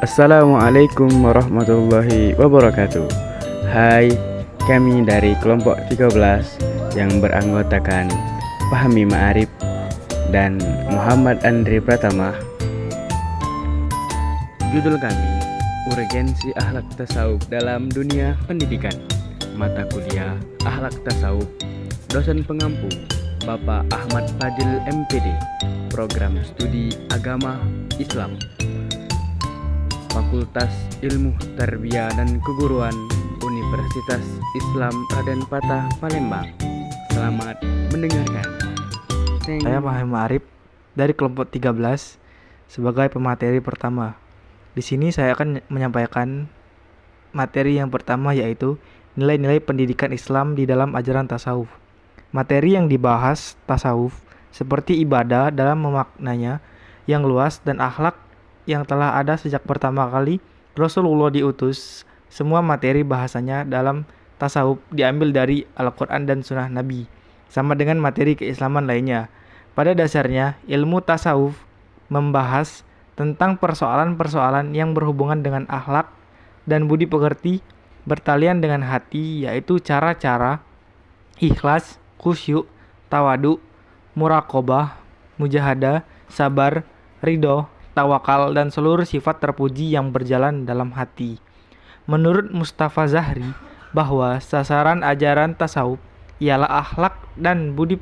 Assalamualaikum warahmatullahi wabarakatuh. Hai, kami dari kelompok 13 yang beranggotakan Fahmi Ma'arif dan Muhammad Andri Pratama. Judul kami, Urgensi Akhlak Tasawuf dalam Dunia Pendidikan. Mata kuliah Akhlak Tasawuf. Dosen pengampu Bapak Ahmad Fadil MPD, Program Studi Agama Islam, Fakultas Ilmu Tarbiyah dan Keguruan Universitas Islam Raden Patah, Palembang. Selamat mendengarkan. Saya Fahmi Ma'arif dari kelompok 13 sebagai pemateri pertama. Di sini saya akan menyampaikan materi yang pertama, yaitu nilai-nilai pendidikan Islam di dalam ajaran tasawuf. Materi yang dibahas tasawuf seperti ibadah dalam memaknanya yang luas dan akhlak yang telah ada sejak pertama kali Rasulullah diutus. Semua materi bahasanya dalam tasawuf diambil dari Al-Quran dan Sunnah Nabi, sama dengan materi keislaman lainnya. Pada dasarnya, ilmu tasawuf membahas tentang persoalan-persoalan yang berhubungan dengan akhlak dan budi pekerti bertalian dengan hati, yaitu cara-cara ikhlas, khusyuk, tawadu, muraqabah, mujahadah, sabar, ridho, tawakal, dan seluruh sifat terpuji yang berjalan dalam hati. Menurut Mustafa Zahri, bahwa sasaran ajaran tasawuf ialah akhlak dan budi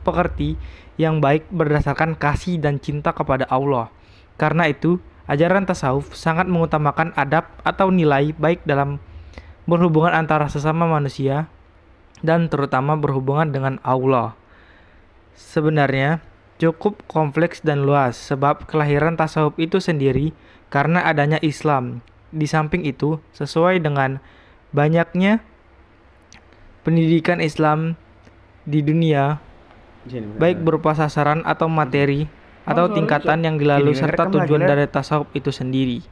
pekerti yang baik berdasarkan kasih dan cinta kepada Allah. Karena itu, ajaran tasawuf sangat mengutamakan adab atau nilai baik dalam berhubungan antara sesama manusia dan terutama berhubungan dengan Allah. Sebenarnya cukup kompleks dan luas, sebab kelahiran tasawuf itu sendiri karena adanya Islam. Di samping itu, sesuai dengan banyaknya pendidikan Islam di dunia, baik berupa sasaran atau materi atau tingkatan yang dilalui serta tujuan dari tasawuf itu sendiri.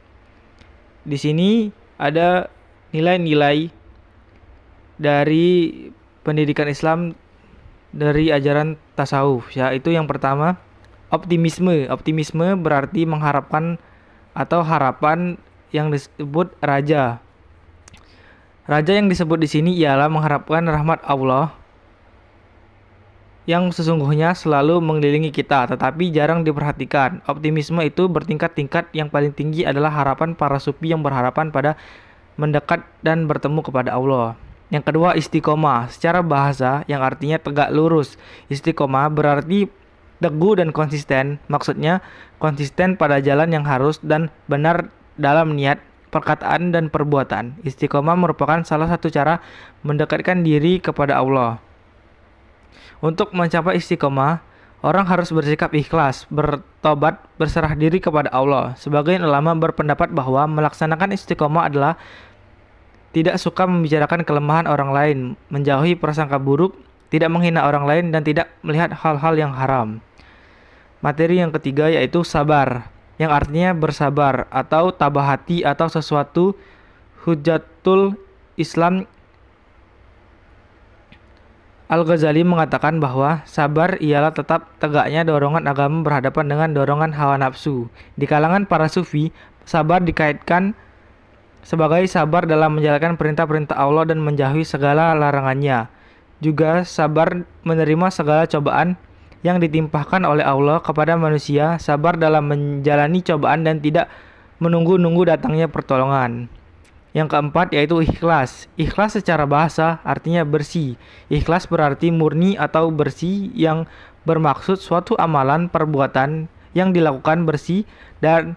Di sini ada nilai-nilai dari pendidikan Islam dari ajaran tasawuf, yaitu yang pertama, optimisme. Optimisme berarti mengharapkan atau harapan yang disebut raja. Raja yang disebut di sini ialah mengharapkan rahmat Allah yang sesungguhnya selalu mengelilingi kita, tetapi jarang diperhatikan. Optimisme itu bertingkat-tingkat. Yang paling tinggi adalah harapan para sufi yang berharapan pada mendekat dan bertemu kepada Allah. Yang kedua, istiqomah. Secara bahasa yang artinya tegak lurus. Istiqomah berarti teguh dan konsisten. Maksudnya konsisten pada jalan yang harus dan benar dalam niat, perkataan, dan perbuatan. Istiqomah merupakan salah satu cara mendekatkan diri kepada Allah. Untuk mencapai istiqomah, orang harus bersikap ikhlas, bertobat, berserah diri kepada Allah. Sebagian ulama berpendapat bahwa melaksanakan istiqomah adalah tidak suka membicarakan kelemahan orang lain, menjauhi prasangka buruk, tidak menghina orang lain, dan tidak melihat hal-hal yang haram. Materi yang ketiga yaitu sabar, yang artinya bersabar atau tabah hati atau sesuatu. Hujatul Islam Al-Ghazali mengatakan bahwa sabar ialah tetap tegaknya dorongan agama berhadapan dengan dorongan hawa nafsu. Di kalangan para sufi, sabar dikaitkan sebagai sabar dalam menjalankan perintah-perintah Allah dan menjauhi segala larangannya. Juga sabar menerima segala cobaan yang ditimpahkan oleh Allah kepada manusia, sabar dalam menjalani cobaan dan tidak menunggu-nunggu datangnya pertolongan. Yang keempat yaitu ikhlas. Ikhlas secara bahasa artinya bersih. Ikhlas berarti murni atau bersih, yang bermaksud suatu amalan perbuatan yang dilakukan bersih dan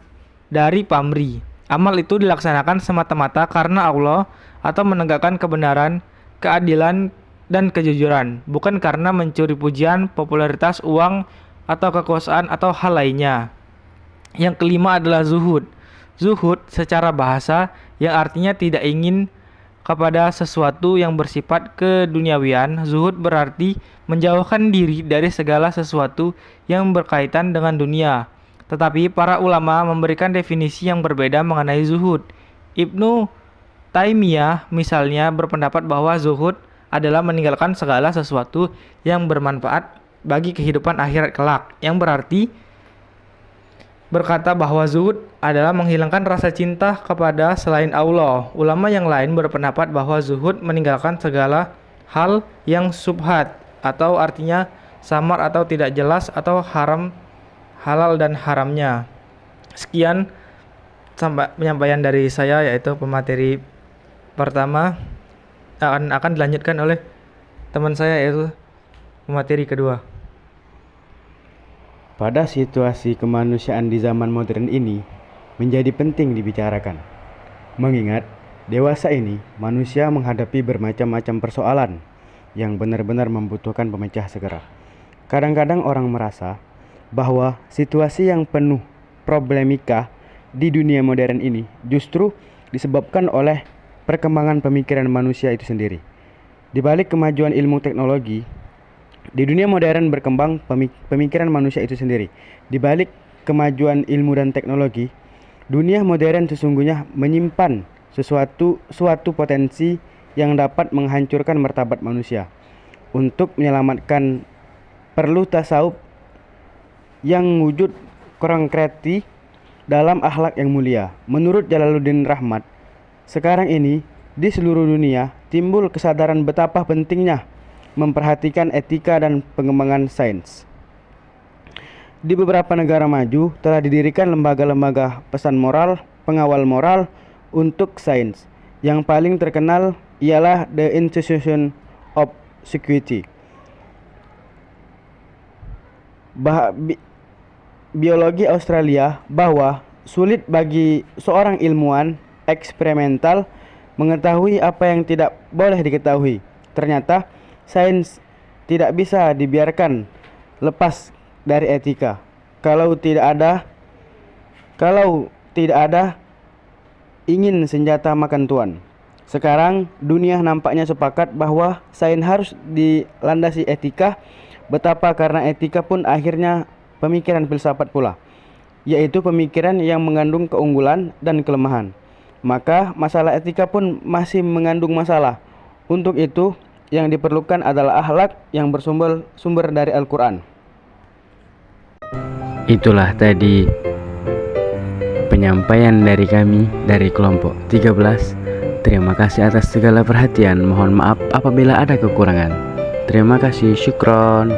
dari pamrih. Amal itu dilaksanakan semata-mata karena Allah atau menegakkan kebenaran, keadilan, dan kejujuran, bukan karena mencuri pujian, popularitas, uang, atau kekuasaan atau hal lainnya. Yang kelima adalah zuhud. Zuhud secara bahasa yang artinya tidak ingin kepada sesuatu yang bersifat keduniawian. Zuhud berarti menjauhkan diri dari segala sesuatu yang berkaitan dengan dunia. Tetapi para ulama memberikan definisi yang berbeda mengenai zuhud. Ibnu Taimiyah misalnya berpendapat bahwa zuhud adalah meninggalkan segala sesuatu yang bermanfaat bagi kehidupan akhirat kelak, yang berarti berkata bahwa zuhud adalah menghilangkan rasa cinta kepada selain Allah. Ulama yang lain berpendapat bahwa zuhud meninggalkan segala hal yang subhat, atau artinya samar atau tidak jelas, atau haram, halal dan haramnya. Sekian sampai penyampaian dari saya, yaitu pemateri pertama akan dilanjutkan oleh teman saya, yaitu pemateri kedua. Pada situasi kemanusiaan di zaman modern ini menjadi penting dibicarakan. Mengingat dewasa ini manusia menghadapi bermacam-macam persoalan yang benar-benar membutuhkan pemecah segera. Kadang-kadang orang merasa bahwa situasi yang penuh problemika di dunia modern ini justru disebabkan oleh perkembangan pemikiran manusia itu sendiri. Di balik kemajuan ilmu teknologi, di dunia modern berkembang pemikiran manusia itu sendiri. Di balik kemajuan ilmu dan teknologi, dunia modern sesungguhnya menyimpan suatu potensi yang dapat menghancurkan martabat manusia. Untuk menyelamatkan perlu tasawuf yang wujud konkreti dalam akhlak yang mulia. Menurut Jalaluddin Rahmat, sekarang ini di seluruh dunia timbul kesadaran betapa pentingnya memperhatikan etika dan pengembangan sains. Di beberapa negara maju telah didirikan lembaga-lembaga pesan moral, pengawal moral untuk sains. Yang paling terkenal ialah The Institution of Security. Biologi Australia bahwa sulit bagi seorang ilmuwan eksperimental mengetahui apa yang tidak boleh diketahui. Ternyata sains tidak bisa dibiarkan lepas dari etika. Kalau tidak ada ingin senjata makan tuan. Sekarang dunia nampaknya sepakat bahwa sains harus dilandasi etika. Betapa karena etika pun akhirnya pemikiran filsafat pula, yaitu pemikiran yang mengandung keunggulan dan kelemahan. Maka masalah etika pun masih mengandung masalah. Untuk itu yang diperlukan adalah akhlak yang bersumber dari Al-Quran. Itulah tadi penyampaian dari kami dari kelompok 13. Terima kasih atas segala perhatian. Mohon maaf apabila ada kekurangan. Terima kasih, syukron.